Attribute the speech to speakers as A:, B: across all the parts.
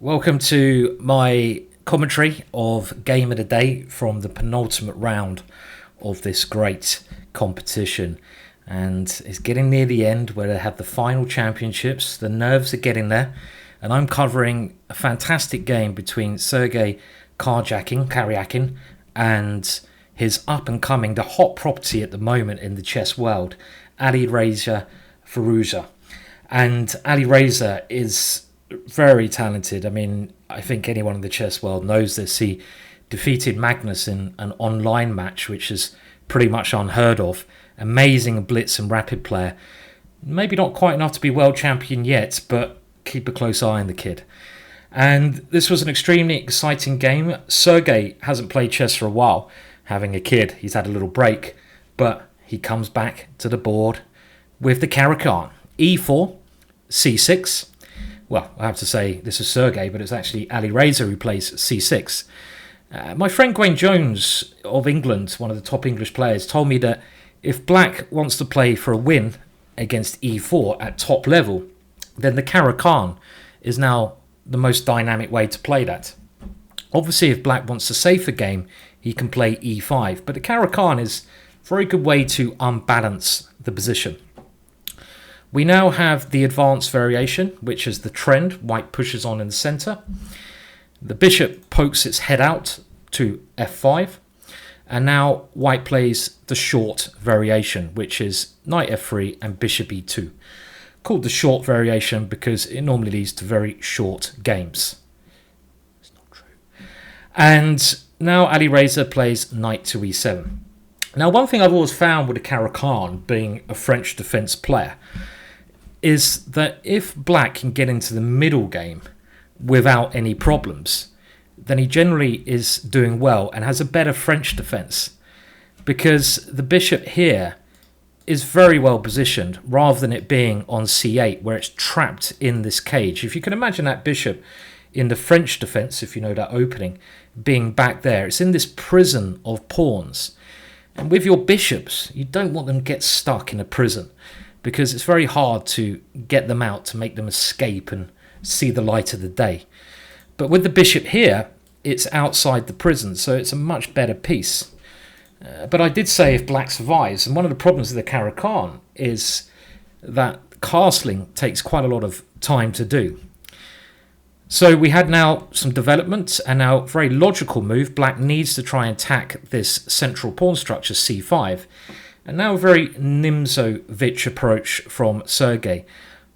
A: Welcome to my commentary of Game of the Day from the penultimate round of this great competition. And it's getting near the end where they have the final championships. The nerves are getting there. And I'm covering a fantastic game between Sergey Karjakin and his up-and-coming, the hot property at the moment in the chess world, Alireza Firouzja. And Alireza is very talented. I mean, I think anyone in the chess world knows this. He defeated Magnus in an online match, which is pretty much unheard of. Amazing blitz and rapid player. Maybe not quite enough to be world champion yet, but keep a close eye on the kid. And this was an extremely exciting game. Sergey hasn't played chess for a while, having a kid. He's had a little break, but he comes back to the board with the Karjakin. E4, C6. Well, I have to say this is Sergey, but it's actually Alireza who plays C6. My friend Gwen Jones of England, one of the top English players, told me that if Black wants to play for a win against E4 at top level, then the Karjakin is now the most dynamic way to play that. Obviously, if Black wants a safer game, he can play E5, but the Karjakin is a very good way to unbalance the position. We now have the advanced variation, which is the trend. White pushes on in the centre. The bishop pokes its head out to F5. And now White plays the short variation, which is knight F3 and bishop E2. Called the short variation because it normally leads to very short games. It's not true. And now Alireza plays knight to E7. Now, one thing I've always found with the Karjakin, being a French defence player, is that if Black can get into the middle game without any problems, then he generally is doing well and has a better French defence, because the bishop here is very well positioned rather than it being on C8 where it's trapped in this cage. If you can imagine that bishop in the French defence, if you know that opening, being back there, it's in this prison of pawns. And with your bishops, you don't want them to get stuck in a prison, because it's very hard to get them out, to make them escape and see the light of the day. But with the bishop here, it's outside the prison, so it's a much better piece. But I did say if Black survives, and one of the problems with the Karjakin is that castling takes quite a lot of time to do. So we had now some development, and now a very logical move. Black needs to try and attack this central pawn structure, C5. And now a very Nimzovich approach from Sergey.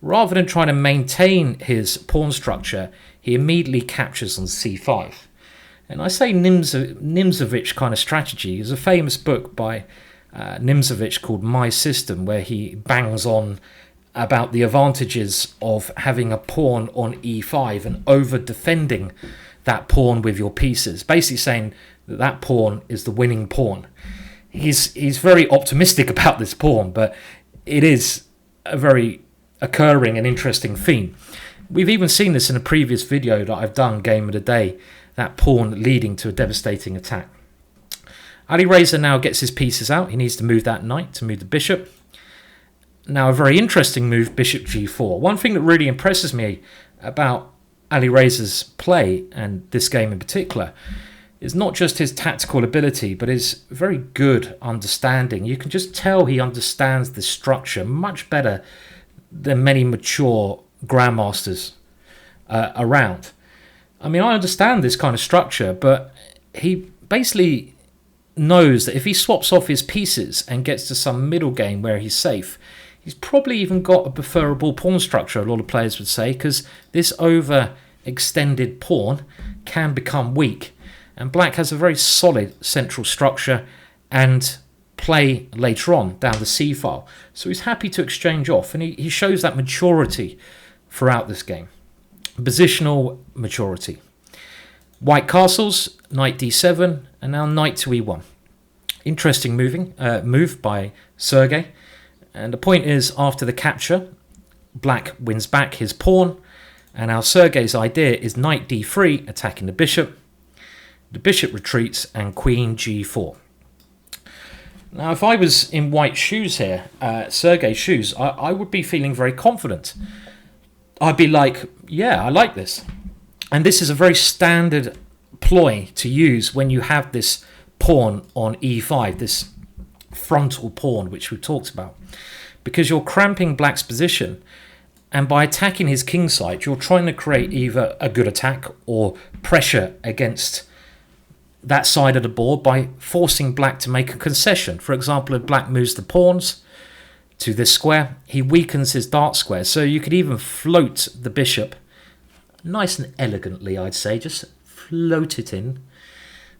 A: Rather than trying to maintain his pawn structure, he immediately captures on C5. And I say Nimzovich kind of strategy. There's a famous book by Nimzovich called My System, where he bangs on about the advantages of having a pawn on E5 and over-defending that pawn with your pieces. Basically saying that that pawn is the winning pawn. He's very optimistic about this pawn, but it is a very occurring and interesting theme. We've even seen this in a previous video that I've done, Game of the Day, that pawn leading to a devastating attack. Alireza now gets his pieces out. He needs to move that knight to move the bishop. Now a very interesting move, bishop G4. One thing that really impresses me about Alireza's play, and this game in particular, is not just his tactical ability, but his very good understanding. You can just tell he understands the structure much better than many mature grandmasters around. I mean, I understand this kind of structure, but he basically knows that if he swaps off his pieces and gets to some middle game where he's safe, he's probably even got a preferable pawn structure, a lot of players would say, because this overextended pawn can become weak. And Black has a very solid central structure and play later on down the C file. So he's happy to exchange off, and he shows that maturity throughout this game. Positional maturity. White castles, knight D7, and now knight to E1. Interesting move by Sergey. And the point is, after the capture, Black wins back his pawn. And now Sergey's idea is knight D3, attacking the bishop. The bishop retreats and queen G4. Now, if I was in White's shoes here, Sergey's shoes, I would be feeling very confident. I'd be like, yeah, I like this. And this is a very standard ploy to use when you have this pawn on e5, this frontal pawn, which we've talked about, because you're cramping black's position, and by attacking his king side, you're trying to create either a good attack or pressure against that side of the board by forcing black to make a concession. For example, if black moves the pawns to this square, he weakens his dark square. So you could even float the bishop nice and elegantly, I'd say, just float it in.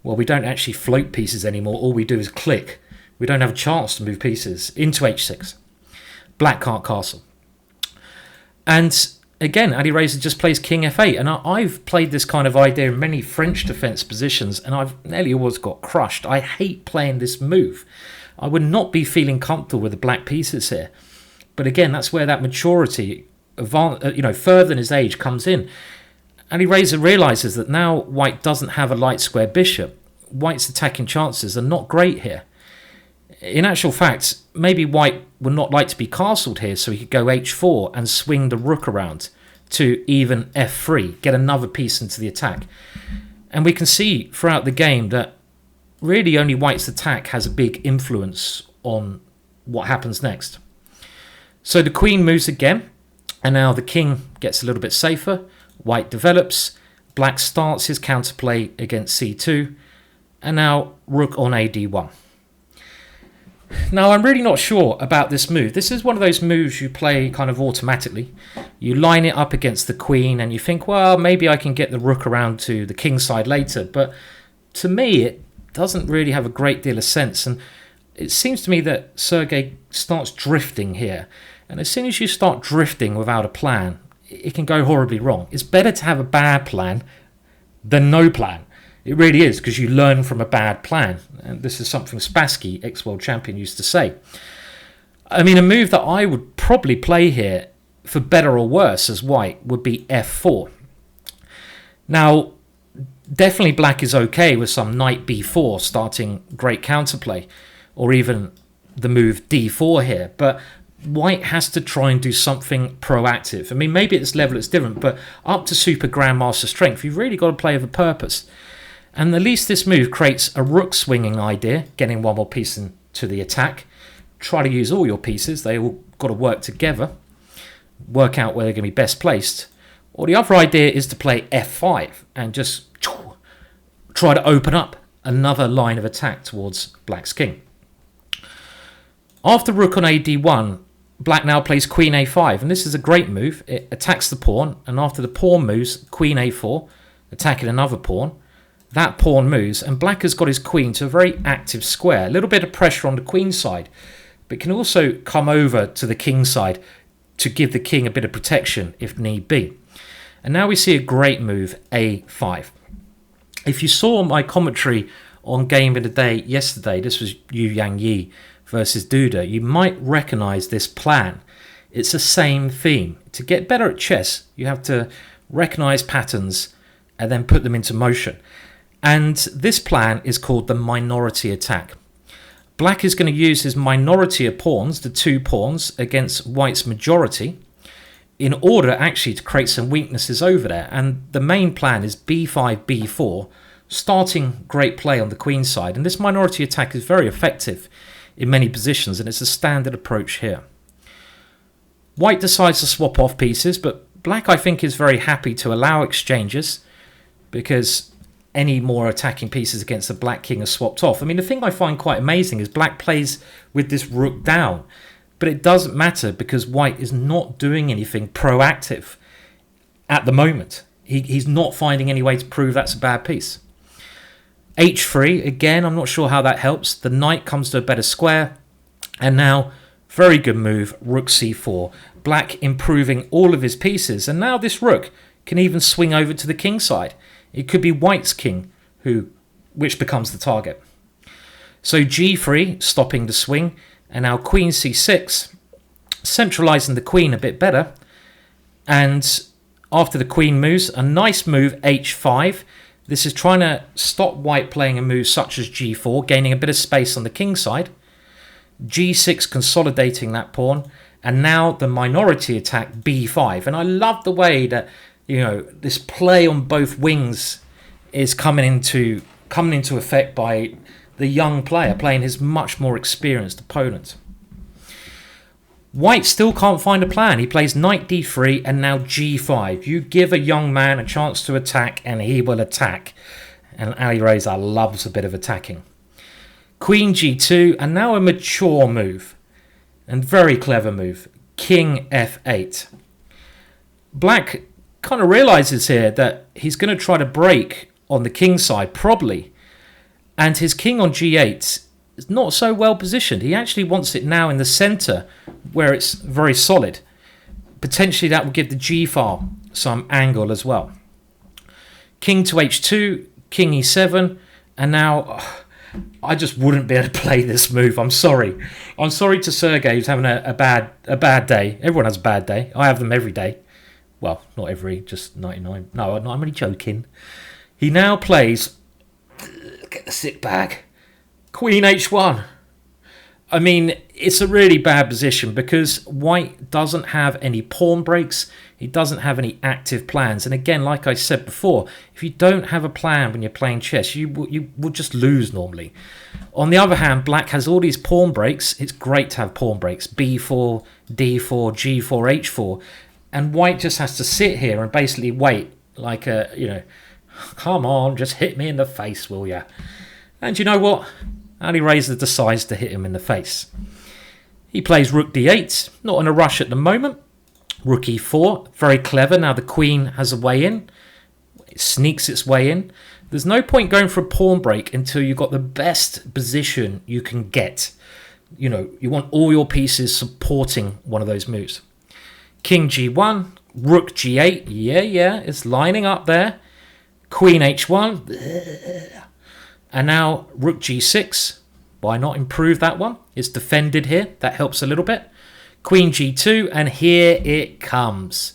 A: Well, we don't actually float pieces anymore. All we do is click. We don't have a chance to move pieces into h6. Black can't castle. And again, Alireza just plays king f8. And I've played this kind of idea in many French defense positions, and I've nearly always got crushed. I hate playing this move. I would not be feeling comfortable with the black pieces here. But again, that's where that maturity, further in his age, comes in. Alireza realises that now white doesn't have a light square bishop. White's attacking chances are not great here. In actual fact, maybe white would not like to be castled here, so he could go h4 and swing the rook around to even f3, get another piece into the attack. And we can see throughout the game that really only white's attack has a big influence on what happens next. So the queen moves again, and now the king gets a little bit safer. White develops, black starts his counterplay against c2, and now rook on ad1. Now, I'm really not sure about this move. This is one of those moves you play kind of automatically. You line it up against the queen and you think, well, maybe I can get the rook around to the king side later. But to me, it doesn't really have a great deal of sense. And it seems to me that Sergey starts drifting here. And as soon as you start drifting without a plan, it can go horribly wrong. It's better to have a bad plan than no plan. It really is, because you learn from a bad plan. And this is something Spassky, ex-world champion, used to say. I mean, a move that I would probably play here, for better or worse as white, would be f4. Now, definitely black is okay with some knight b4 starting great counterplay, or even the move d4 here. But white has to try and do something proactive. I mean, maybe at this level it's different, but up to super grandmaster strength, you've really got to play with a purpose. And at least this move creates a rook swinging idea, getting one more piece into the attack. Try to use all your pieces. They all got to work together. Work out where they're going to be best placed. Or the other idea is to play f5 and just try to open up another line of attack towards black's king. After rook on ad1, black now plays queen a5. And this is a great move. It attacks the pawn. And after the pawn moves, queen a4, attacking another pawn. That pawn moves, and black has got his queen to a very active square. A little bit of pressure on the queen side, but can also come over to the king side to give the king a bit of protection if need be. And now we see a great move, a5. If you saw my commentary on Game of the Day yesterday, this was Yu Yang Yi versus Duda, you might recognize this plan. It's the same theme. To get better at chess, you have to recognize patterns and then put them into motion. And this plan is called the minority attack. Black is going to use his minority of pawns, the 2 pawns, against white's majority in order actually to create some weaknesses over there. And the main plan is b5, b4, starting great play on the queen side. And this minority attack is very effective in many positions, and it's a standard approach here. White decides to swap off pieces, but black, I think, is very happy to allow exchanges because any more attacking pieces against the black king are swapped off. I mean, the thing I find quite amazing is black plays with this rook down, but it doesn't matter because white is not doing anything proactive at the moment. He's not finding any way to prove that's a bad piece. h3, again, I'm not sure how that helps. The knight comes to a better square, and now, very good move, rook c4. Black improving all of his pieces, and now this rook can even swing over to the king side. It could be white's king, which becomes the target. So g3, stopping the swing, and now queen c6, centralizing the queen a bit better. And after the queen moves, a nice move, h5. This is trying to stop white playing a move such as g4, gaining a bit of space on the king side. g6, consolidating that pawn. And now the minority attack, b5. And I love the way that this play on both wings is coming into effect by the young player playing his much more experienced opponent. White still can't find a plan. He plays knight d3 and now g5. You give a young man a chance to attack and he will attack. And Alireza loves a bit of attacking. Queen g2 and now a mature move. And very clever move. King f8. Black kind of realizes here that he's going to try to break on the king side, probably. And his king on g8 is not so well positioned. He actually wants it now in the center where it's very solid. Potentially that will give the g file some angle as well. King to h2, king e7, and now I just wouldn't be able to play this move. I'm sorry. I'm sorry to Sergey, who's having a bad day. Everyone has a bad day. I have them every day. Well, not every, just 99. No, I'm only joking. He now plays, get the sick bag, Queen h1. I mean, it's a really bad position because White doesn't have any pawn breaks. He doesn't have any active plans. And again, like I said before, if you don't have a plan when you're playing chess, you would just lose normally. On the other hand, Black has all these pawn breaks. It's great to have pawn breaks. b4, d4, g4, h4. And White just has to sit here and basically wait like come on, just hit me in the face, will ya? And you know what? Alireza decides to hit him in the face. He plays rook d8, not in a rush at the moment. Rook e4, very clever. Now the queen has a way in. It sneaks its way in. There's no point going for a pawn break until you've got the best position you can get. You want all your pieces supporting one of those moves. King g1, rook g8. Yeah, it's lining up there. Queen h1. And now rook g6. Why not improve that one? It's defended here. That helps a little bit. Queen g2. And here it comes.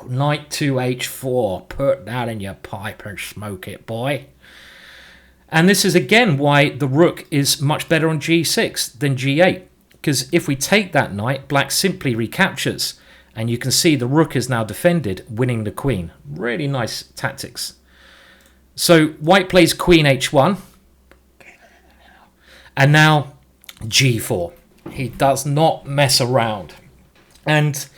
A: Knight to h4. Put that in your pipe and smoke it, boy. And this is again why the rook is much better on g6 than g8. Because if we take that knight, Black simply recaptures. And you can see the rook is now defended, winning the queen. Really nice tactics. So White plays Queen h1. And now g4. He does not mess around. And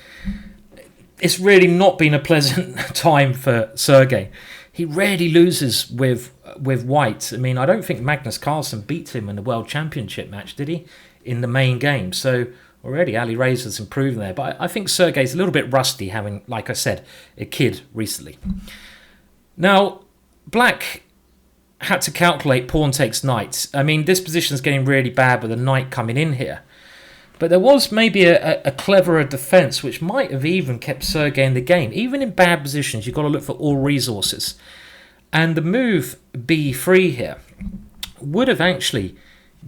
A: it's really not been a pleasant time for Sergey. He rarely loses with White. I mean, I don't think Magnus Carlsen beat him in the World Championship match, did he? In the main game. So already Alireza's improving there. But I think Sergey's a little bit rusty, having, like I said, a kid recently. Now, Black had to calculate pawn takes knight. I mean, this position is getting really bad with a knight coming in here. But there was maybe a cleverer defense, which might have even kept Sergey in the game. Even in bad positions, you've got to look for all resources. And the move b3 here would have actually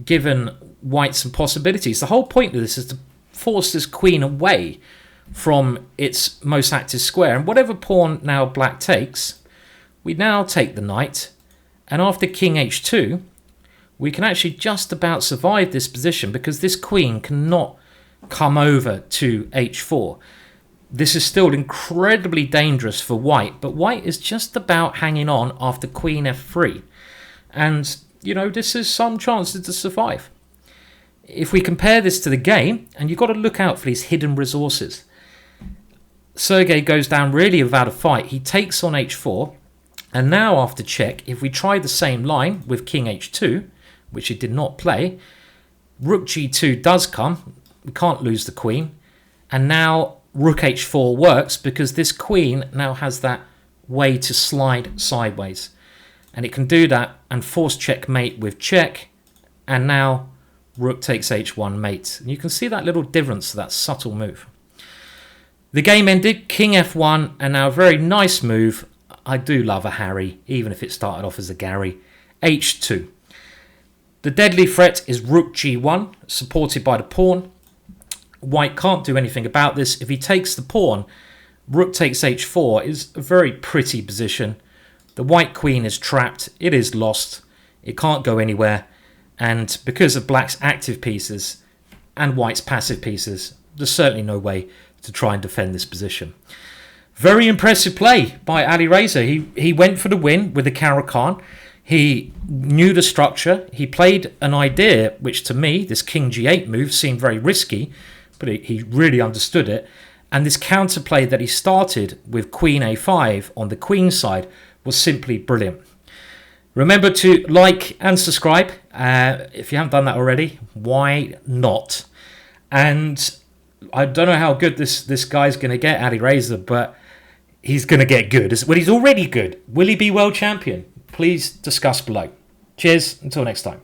A: given White some possibilities. The whole point of this is to force this queen away from its most active square. And whatever pawn now Black takes, we now take the knight, and after king h2, we can actually just about survive this position because this queen cannot come over to h4. This is still incredibly dangerous for White, but White is just about hanging on after queen f3. And, this is some chances to survive. If we compare this to the game, and you've got to look out for these hidden resources. Sergey goes down really without a fight. He takes on h4. And now after check, if we try the same line with king h2, which he did not play, rook g2 does come. We can't lose the queen. And now rook h4 works because this queen now has that way to slide sideways. And it can do that and force checkmate with check. And now rook takes h1 mate. And you can see that little difference, that subtle move. The game ended, king f1, and now a very nice move. I do love a Harry, even if it started off as a Gary. h2. The deadly threat is rook g1, supported by the pawn. White can't do anything about this. If he takes the pawn, rook takes h4 is a very pretty position. The white queen is trapped. It is lost. It can't go anywhere. And because of Black's active pieces and White's passive pieces, there's certainly no way to try and defend this position. Very impressive play by Alireza. He went for the win with the Karjakin. He knew the structure. He played an idea which, to me, this King G8 move seemed very risky, but he really understood it. And this counterplay that he started with Queen A5 on the Queen side was simply brilliant. Remember to like and subscribe. If you haven't done that already, why not? And I don't know how good this guy's going to get, Alireza, but he's going to get good. Well, he's already good. Will he be world champion? Please discuss below. Cheers. Until next time.